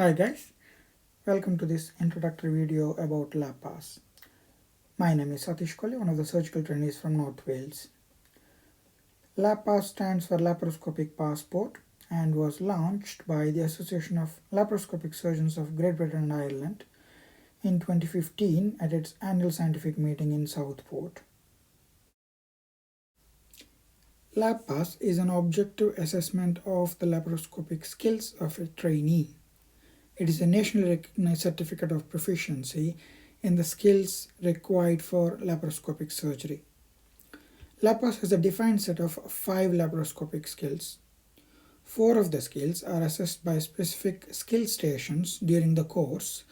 Hi guys, welcome to this introductory video about LAPPASS. My name is Satish Kohli, one of the surgical trainees from North Wales. LAPPASS stands for Laparoscopic Passport and was launched by the Association of Laparoscopic Surgeons of Great Britain and Ireland in 2015 at its annual scientific meeting in Southport. LAPPASS is an objective assessment of the laparoscopic skills of a trainee. It is a nationally recognized certificate of proficiency in the skills required for laparoscopic surgery. LAPPASS has a defined set of 5 laparoscopic skills. 4 of the skills are assessed by specific skill stations during the course,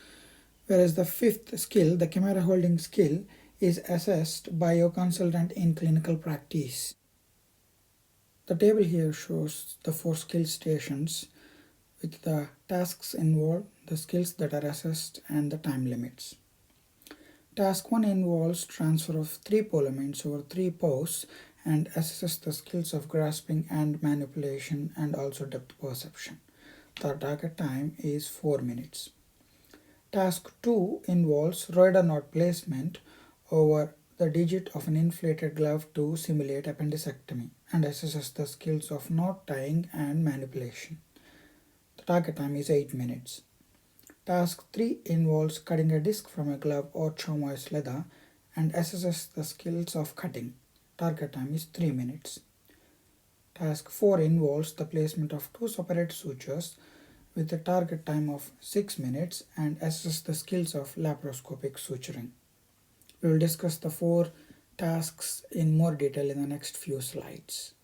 whereas the 5th skill, the camera holding skill, is assessed by your consultant in clinical practice. The table here shows the 4 skill stations with the tasks involved, the skills that are assessed, and the time limits. Task 1 involves transfer of 3 polaments over 3 posts and assesses the skills of grasping and manipulation and also depth perception. The target time is 4 minutes. Task 2 involves Roeder knot placement over the digit of an inflated glove to simulate appendicectomy and assesses the skills of knot tying and manipulation. The target time is 8 minutes. Task 3 involves cutting a disc from a glove or chamois leather and assesses the skills of cutting. Target time is 3 minutes. Task 4 involves the placement of 2 separate sutures with a target time of 6 minutes and assesses the skills of laparoscopic suturing. We will discuss the 4 tasks in more detail in the next few slides.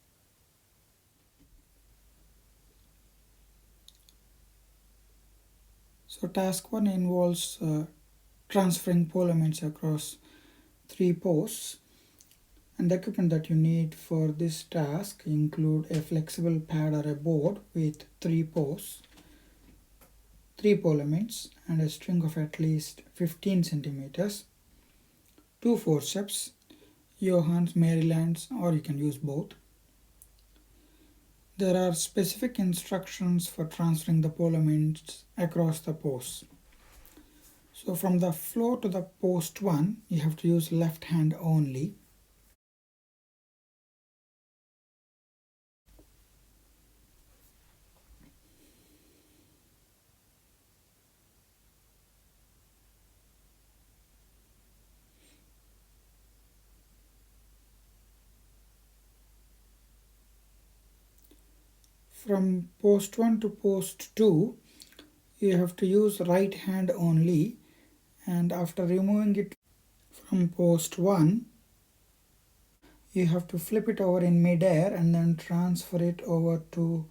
So task 1 involves transferring polaments across 3 posts, and the equipment that you need for this task include a flexible pad or a board with 3 posts, 3 polaments and a string of at least 15 centimeters, 2 forceps, Johans, Marylands, or you can use both. There are specific instructions for transferring the polaments across the posts. So from the floor to the post 1, you have to use left hand only. From post 1 to post 2, you have to use right hand only, and after removing it from post 1, you have to flip it over in mid-air and then transfer it over to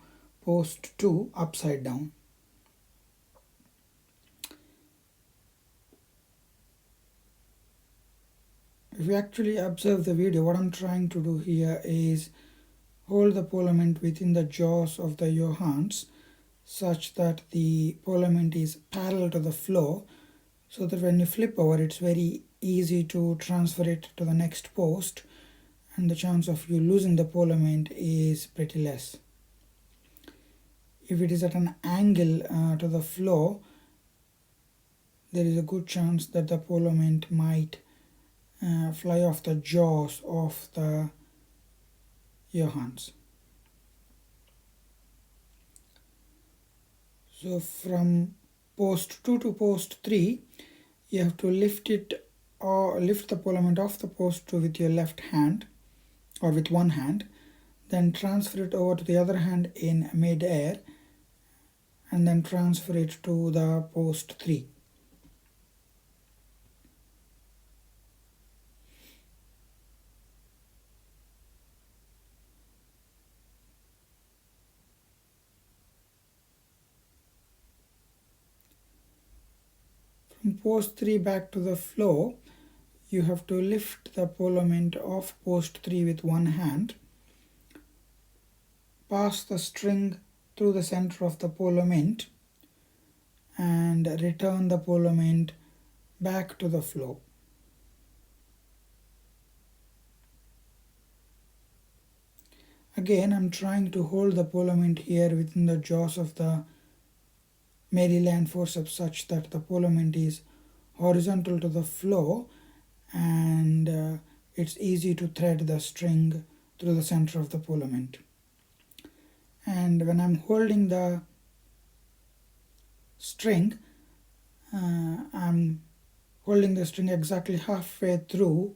post 2 upside down. If you actually observe the video, what I'm trying to do here is hold the polament within the jaws of the Johans such that the polament is parallel to the floor, so that when you flip over, it's very easy to transfer it to the next post and the chance of you losing the polament is pretty less. If it is at an angle to the floor, there is a good chance that the polament might fly off the jaws of the Johans. So from post 2 to post 3, you have to lift it or lift the polament off the post 2 with your left hand or with one hand, then transfer it over to the other hand in mid-air and then transfer it to the post 3. From post 3 back to the floor, you have to lift the polament off post 3 with one hand, pass the string through the center of the polament and return the polament back to the floor. Again, I'm trying to hold the polament here within the jaws of the may rely on forceps such that the polament is horizontal to the flow and it's easy to thread the string through the center of the polament. And when I'm holding the string, I'm holding the string exactly halfway through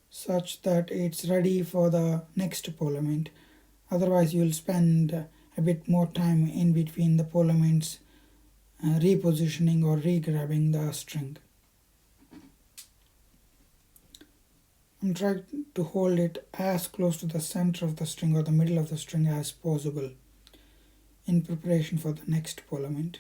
such that it's ready for the next polament. Otherwise you'll spend a bit more time in between the polaments repositioning or re-grabbing the string. I'm trying to hold it as close to the center of the string or the middle of the string as possible in preparation for the next polament.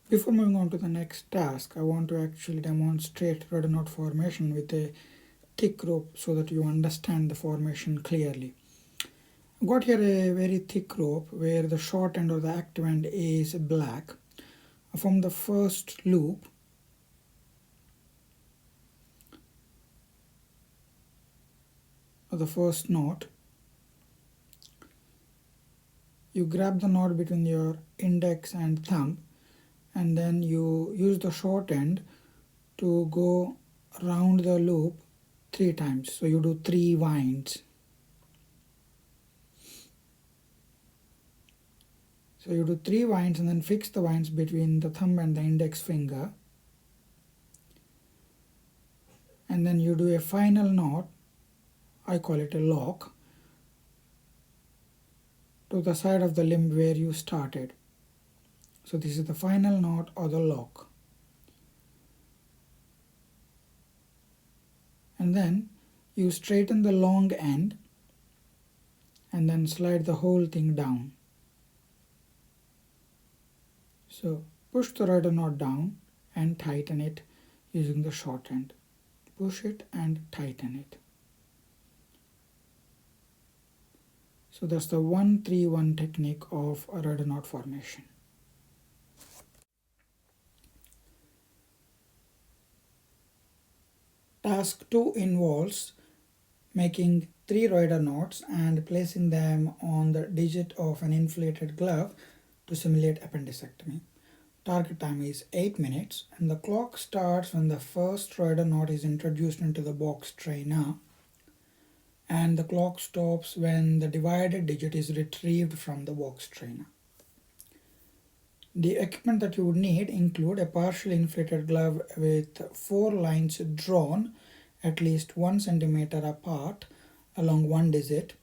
Before moving on to the next task, I want to actually demonstrate Roeder knot formation with a thick rope so that you understand the formation clearly. I've got here a very thick rope where the short end or the active end is black. From the first loop, or the first knot, you grab the knot between your index and thumb, and then you use the short end to go around the loop 3 times. So you do 3 winds. So you do 3 winds and then fix the winds between the thumb and the index finger. And then you do a final knot, I call it a lock, to the side of the limb where you started. So this is the final knot or the lock. And then you straighten the long end and then slide the whole thing down. So push the Roeder knot down and tighten it using the short end. Push it and tighten it. So that's the 1-3-1 technique of a Roeder knot formation. Task 2 involves making 3 Roeder knots and placing them on the digit of an inflated glove to simulate appendicectomy. Target time is 8 minutes and the clock starts when the first Roeder knot is introduced into the box trainer, and the clock stops when the divided digit is retrieved from the box trainer. The equipment that you would need include a partially inflated glove with 4 lines drawn at least 1 centimeter apart along one digit,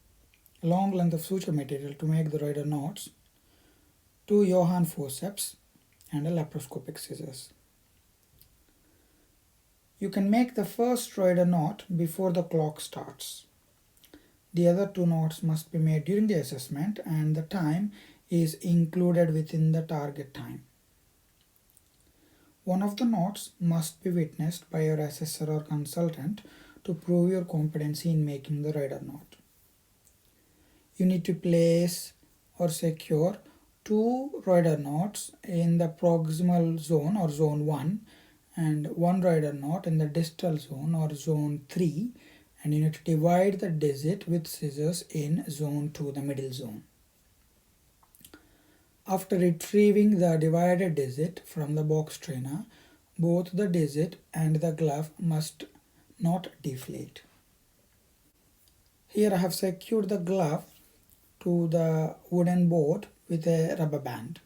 a long length of suture material to make the Roeder knots, 2 Johann forceps, and a laparoscopic scissors. You can make the first Roeder knot before the clock starts. The other 2 knots must be made during the assessment and the time is included within the target time. One of the knots must be witnessed by your assessor or consultant to prove your competency in making the Roeder knot. You need to place or secure 2 Roeder knots in the proximal zone or zone 1 and 1 Roeder knot in the distal zone or zone 3, and you need to divide the digit with scissors in zone 2, the middle zone. After retrieving the divided digit from the box trainer, both the digit and the glove must not deflate. Here I have secured the glove to the wooden board with a rubber band.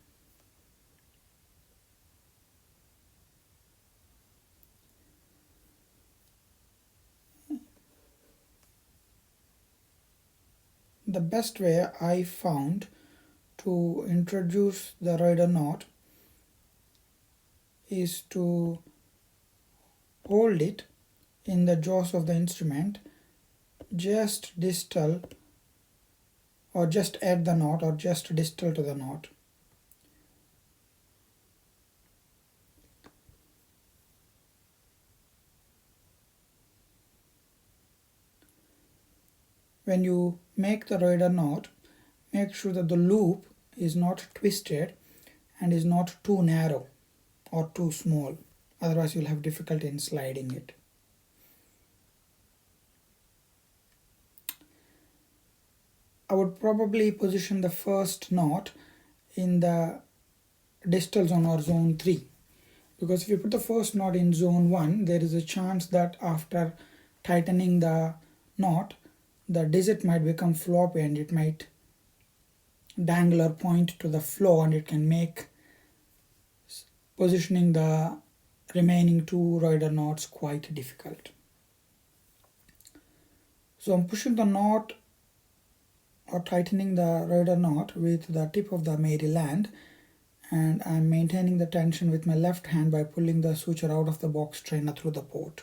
The best way I found to introduce the Roeder knot is to hold it in the jaws of the instrument just distal or just at the knot or just distal to the knot. When you make the Roeder knot, make sure that the loop is not twisted and is not too narrow or too small, otherwise you'll have difficulty in sliding it. I would probably position the first knot in the distal zone or zone 3, because if you put the first knot in zone 1, there is a chance that after tightening the knot, the digit might become floppy and it might dangle or point to the floor, and it can make positioning the remaining 2 Roeder knots quite difficult. So I'm pushing the knot or tightening the Roeder knot with the tip of the Maryland, and I'm maintaining the tension with my left hand by pulling the suture out of the box strainer through the port.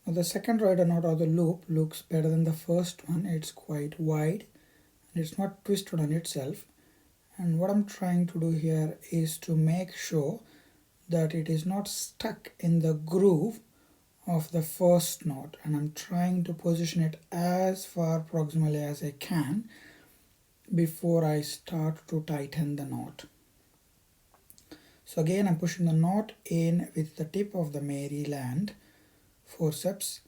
Now the second Roeder knot or the loop looks better than the first one. It's quite wide and it's not twisted on itself. And what I'm trying to do here is to make sure that it is not stuck in the groove of the first knot, and I'm trying to position it as far proximally as I can before I start to tighten the knot. So again, I'm pushing the knot in with the tip of the Maryland forceps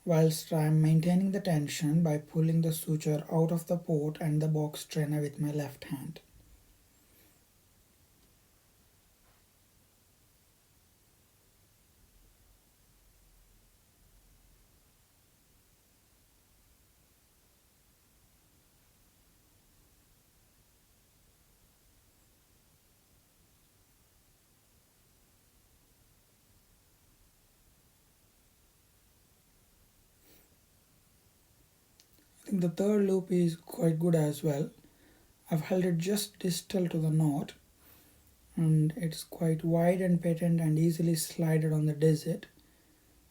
whilst I'm maintaining the tension by pulling the suture out of the port and the box strainer with my left hand. I think the third loop is quite good as well. I've held it just distal to the knot and it's quite wide and patent and easily slided on the digit.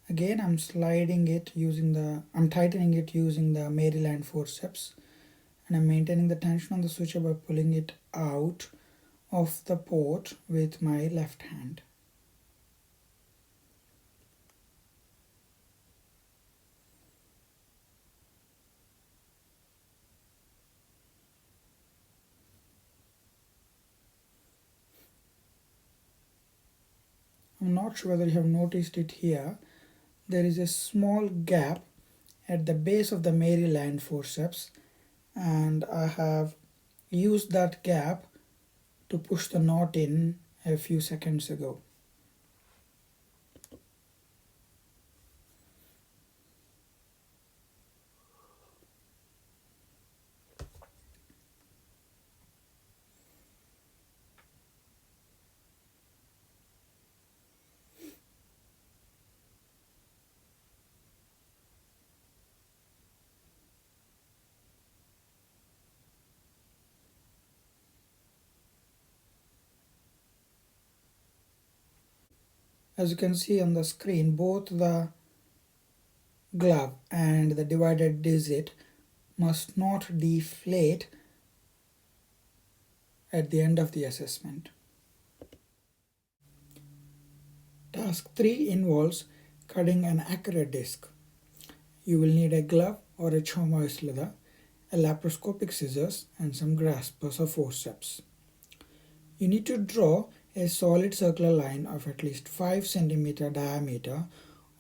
Again, I'm tightening it using the Maryland forceps, and I'm maintaining the tension on the suture by pulling it out of the port with my left hand. I'm not sure whether you have noticed it here. There is a small gap at the base of the Maryland forceps, and I have used that gap to push the knot in a few seconds ago. As you can see on the screen, both the glove and the divided digit must not deflate at the end of the assessment. Task 3 involves cutting an accurate disc. You will need a glove or a chomoist leather, a laparoscopic scissors, and some graspers or forceps. You need to draw a solid circular line of at least 5 cm diameter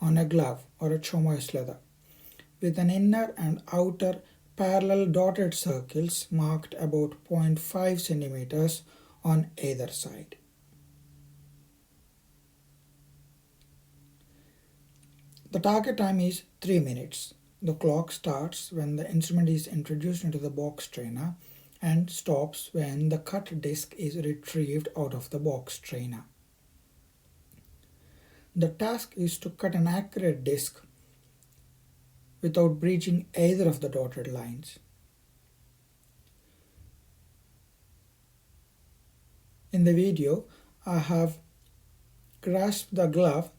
on a glove or a chamois leather, with an inner and outer parallel dotted circles marked about 0.5 centimeters on either side. The target time is 3 minutes. The clock starts when the instrument is introduced into the box trainer and stops when the cut disc is retrieved out of the box trainer. The task is to cut an accurate disc without breaching either of the dotted lines. In the video, I have grasped the glove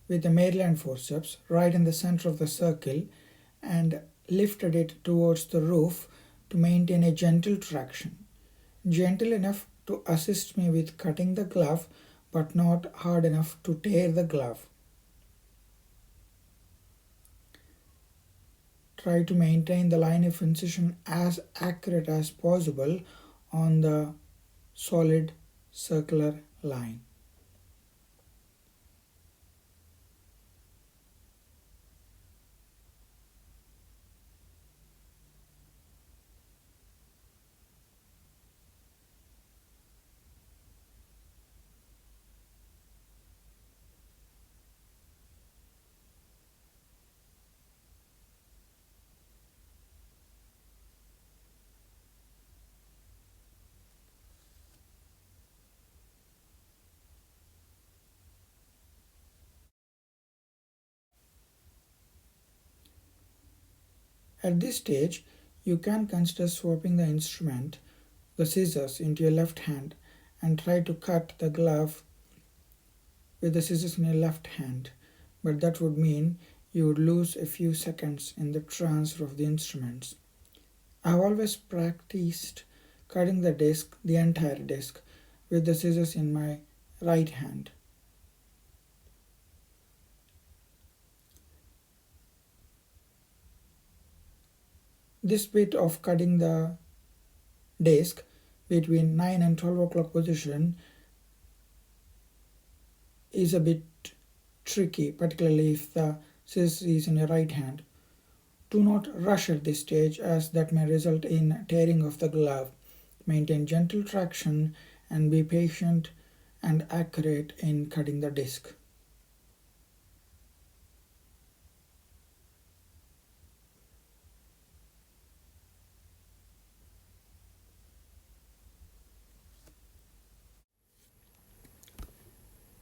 with the Maryland forceps right in the center of the circle and lifted it towards the roof to maintain a gentle traction. Gentle enough to assist me with cutting the glove, but not hard enough to tear the glove. Try to maintain the line of incision as accurate as possible on the solid circular line. At this stage, you can consider swapping the instrument, the scissors, into your left hand and try to cut the glove with the scissors in your left hand, but that would mean you would lose a few seconds in the transfer of the instruments. I have always practiced cutting the entire disc, with the scissors in my right hand. This bit of cutting the disc between 9 and 12 o'clock position is a bit tricky, particularly if the scissors is in your right hand. Do not rush at this stage, as that may result in tearing of the glove. Maintain gentle traction and be patient and accurate in cutting the disc.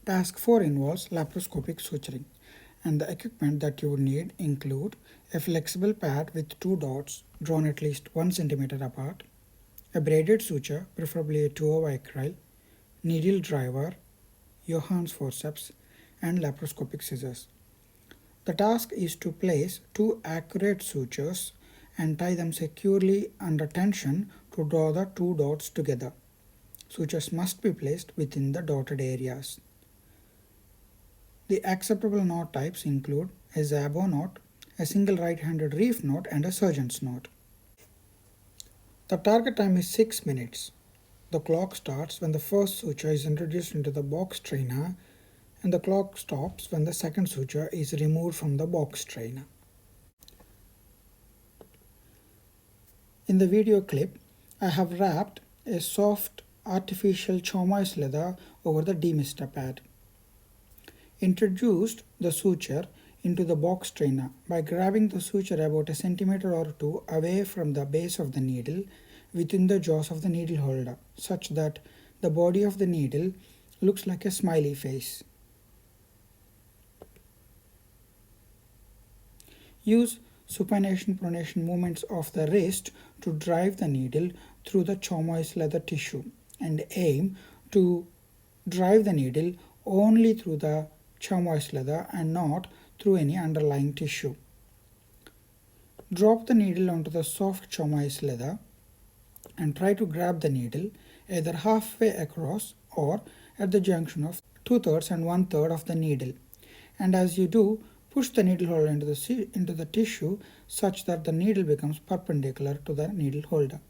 Task 4 involves laparoscopic suturing, and the equipment that you would need include a flexible pad with 2 dots drawn at least 1 cm apart, a braided suture, preferably a 2/0 acryl, needle driver, Johann's forceps, and laparoscopic scissors. The task is to place 2 accurate sutures and tie them securely under tension to draw the 2 dots together. Sutures must be placed within the dotted areas. The acceptable knot types include a Zabo knot, a single right-handed reef knot, and a surgeon's knot. The target time is 6 minutes. The clock starts when the first suture is introduced into the box trainer, and the clock stops when the second suture is removed from the box trainer. In the video clip, I have wrapped a soft artificial chamois leather over the demister pad. Introduced the suture into the box trainer by grabbing the suture about 1 centimeter or 2 away from the base of the needle within the jaws of the needle holder, such that the body of the needle looks like a smiley face. Use supination-pronation movements of the wrist to drive the needle through the chamois leather tissue, and aim to drive the needle only through the chamois leather and not through any underlying tissue. Drop the needle onto the soft chamois leather and try to grab the needle either halfway across or at the junction of 2/3 and 1/3 of the needle, and as you do, push the needle holder into the tissue such that the needle becomes perpendicular to the needle holder.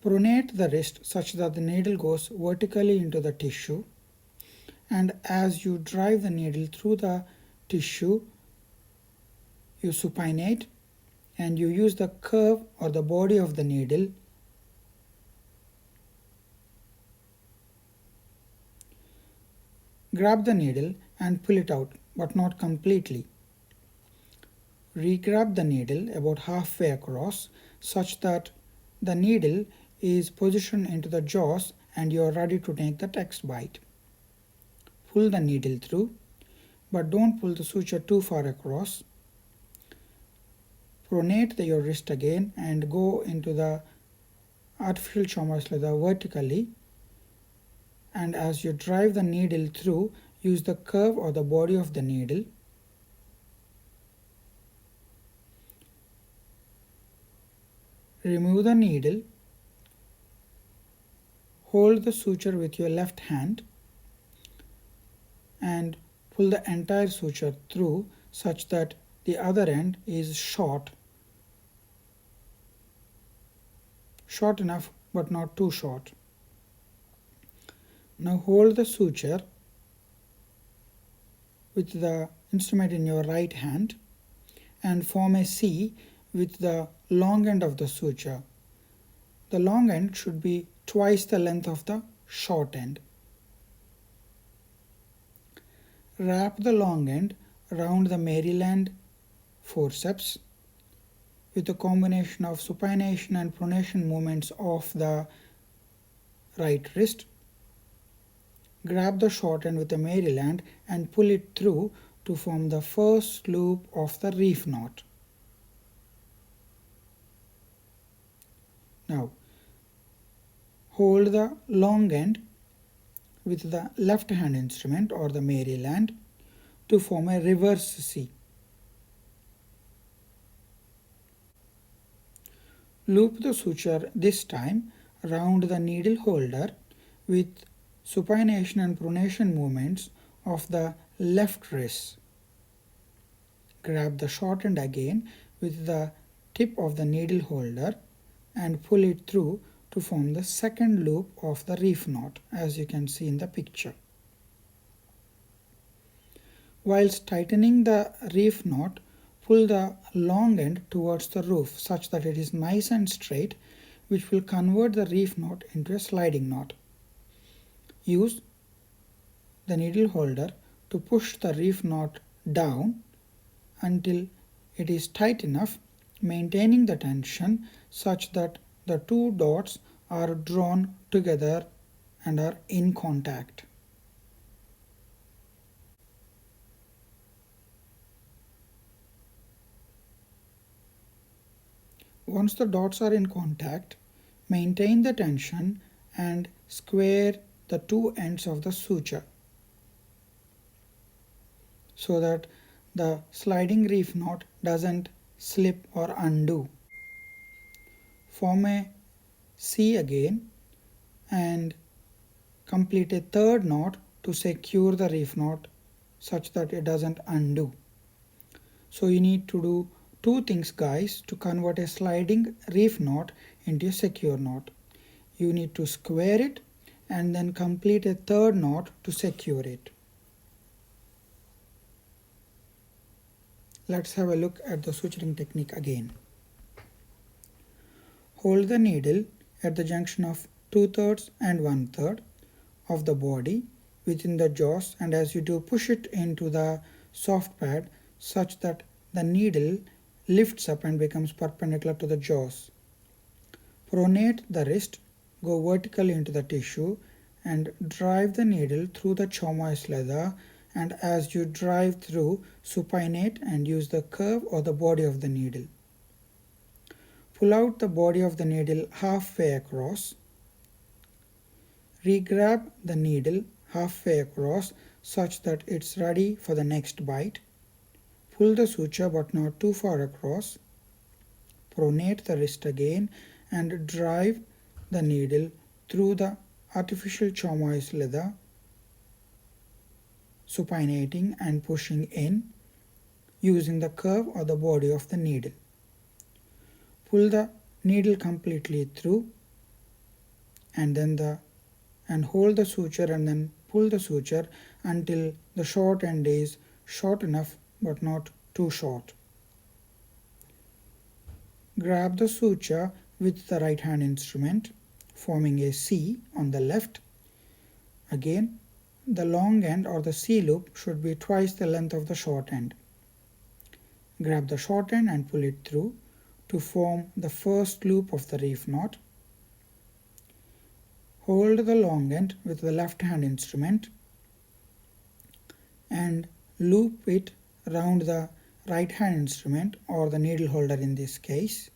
Pronate the wrist such that the needle goes vertically into the tissue, and as you drive the needle through the tissue, you supinate and you use the curve or the body of the needle grab the needle and pull it out, but not completely. Re-grab the needle about halfway across such that the needle is positioned into the jaws and you are ready to take the text bite. Pull the needle through, but don't pull the suture too far across. Pronate your wrist again and go into the artificial chomois leather vertically, and as you drive the needle through, use the curve or the body of the needle. Remove the needle. Hold the suture with your left hand and pull the entire suture through such that the other end is short enough but not too short. Now hold the suture with the instrument in your right hand and form a C with the long end of the suture. The long end should be twice the length of the short end. Wrap the long end around the Maryland forceps with a combination of supination and pronation movements of the right wrist. Grab the short end with the Maryland and pull it through to form the first loop of the reef knot. Now, hold the long end with the left hand instrument or the Maryland to form a reverse C. Loop the suture this time around the needle holder with supination and pronation movements of the left wrist. Grab the short end again with the tip of the needle holder and pull it through to form the second loop of the reef knot, as you can see in the picture. Whilst tightening the reef knot, pull the long end towards the roof such that it is nice and straight, which will convert the reef knot into a sliding knot. Use the needle holder to push the reef knot down until it is tight enough, maintaining the tension such that the two dots are drawn together and are in contact. Once the dots are in contact, maintain the tension and square the two ends of the suture so that the sliding reef knot doesn't slip or undo. Form a C again and complete a third knot to secure the reef knot such that it doesn't undo. So you need to do two things, guys, to convert a sliding reef knot into a secure knot. You need to square it and then complete a third knot to secure it. Let's have a look at the suturing technique again. Hold the needle at the junction of 2/3 and 1/3 of the body within the jaws, and as you do, push it into the soft pad such that the needle lifts up and becomes perpendicular to the jaws. Pronate the wrist, go vertically into the tissue and drive the needle through the chomois leather, and as you drive through, supinate and use the curve or the body of the needle. Pull out the body of the needle halfway across. Re-grab the needle halfway across such that it's ready for the next bite. Pull the suture but not too far across. Pronate the wrist again and drive the needle through the artificial chomois leather, supinating and pushing in using the curve or the body of the needle. Pull the needle completely through and hold the suture and then pull the suture until the short end is short enough but not too short. Grab the suture with the right hand instrument, forming a C on the left. Again, the long end or the C loop should be twice the length of the short end. Grab the short end and pull it through to form the first loop of the reef knot. Hold the long end with the left hand instrument and loop it around the right hand instrument, or the needle holder in this case,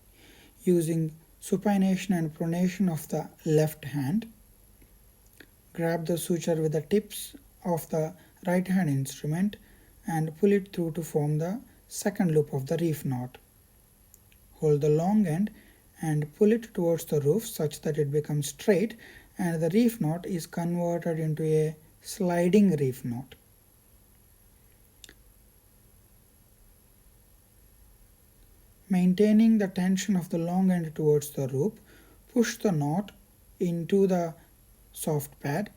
using supination and pronation of the left hand. Grab the suture with the tips of the right hand instrument and pull it through to form the second loop of the reef knot. Hold the long end and pull it towards the roof such that it becomes straight and the reef knot is converted into a sliding reef knot. Maintaining the tension of the long end towards the rope, push the knot into the soft pad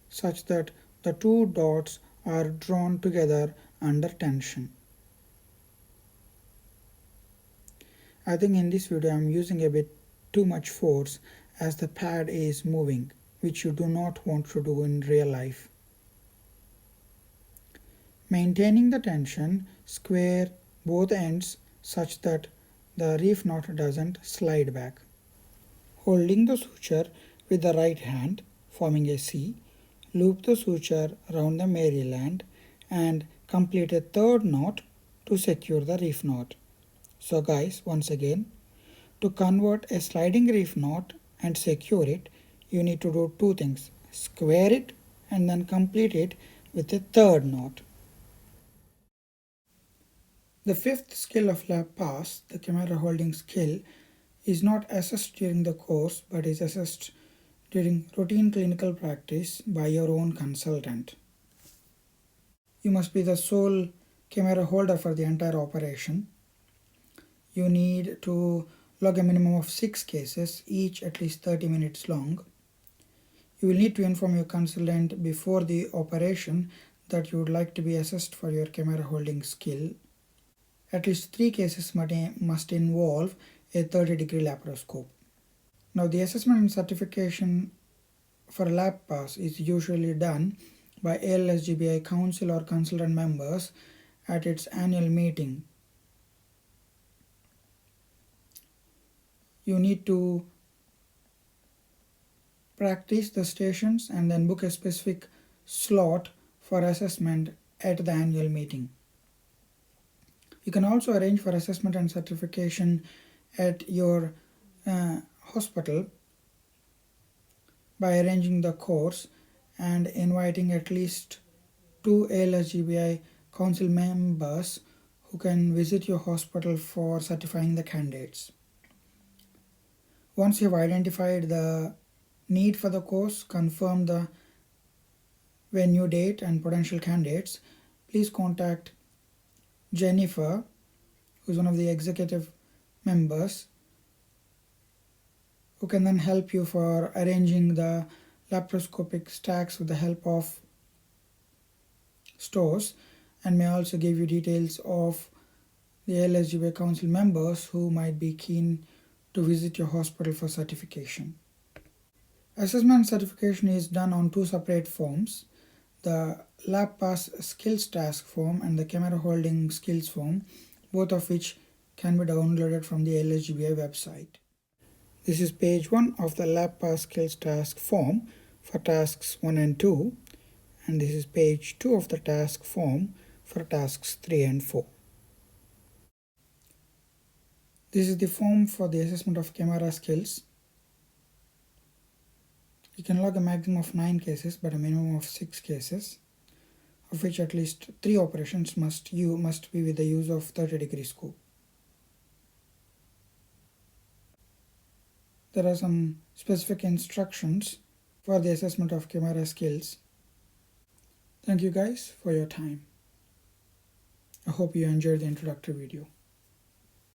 such that the two dots are drawn together under tension. I think in this video I am using a bit too much force as the pad is moving, which you do not want to do in real life. Maintaining the tension, square both ends such that the reef knot doesn't slide back. Holding the suture with the right hand, forming a C, loop the suture around the Maryland and complete a third knot to secure the reef knot. So guys, once again, to convert a sliding reef knot and secure it, you need to do two things: square it and then complete it with a third knot. The fifth skill of LAPPASS, the camera holding skill, is not assessed during the course but is assessed during routine clinical practice by your own consultant. You must be the sole camera holder for the entire operation. You need to log a minimum of 6 cases, each at least 30 minutes long. You will need to inform your consultant before the operation that you would like to be assessed for your camera holding skill. At least 3 cases must involve a 30-degree laparoscope. Now, the assessment and certification for LAPPASS is usually done by ALSGBI council or consultant members at its annual meeting. You need to practice the stations and then book a specific slot for assessment at the annual meeting. You can also arrange for assessment and certification at your hospital by arranging the course and inviting at least 2 ALSGBI council members who can visit your hospital for certifying the candidates. Once you have identified the need for the course, confirm the venue, date and potential candidates, please contact Jennifer, who is one of the executive members, who can then help you for arranging the laparoscopic stacks with the help of stores, and may also give you details of the LSGBI council members who might be keen to visit your hospital for certification. Assessment certification is done on 2 separate forms: the LAPPASS skills task form and the camera holding skills form, both of which can be downloaded from the LSGBI website. This is page 1 of the LAPPASS skills task form for tasks 1 and 2, and this is page 2 of the task form for tasks 3 and 4. This is the form for the assessment of camera skills. You can log a maximum of 9 cases but a minimum of 6 cases, of which at least 3 operations must be with the use of 30-degree scope. There are some specific instructions for the assessment of camera skills. Thank you guys for your time. I hope you enjoyed the introductory video.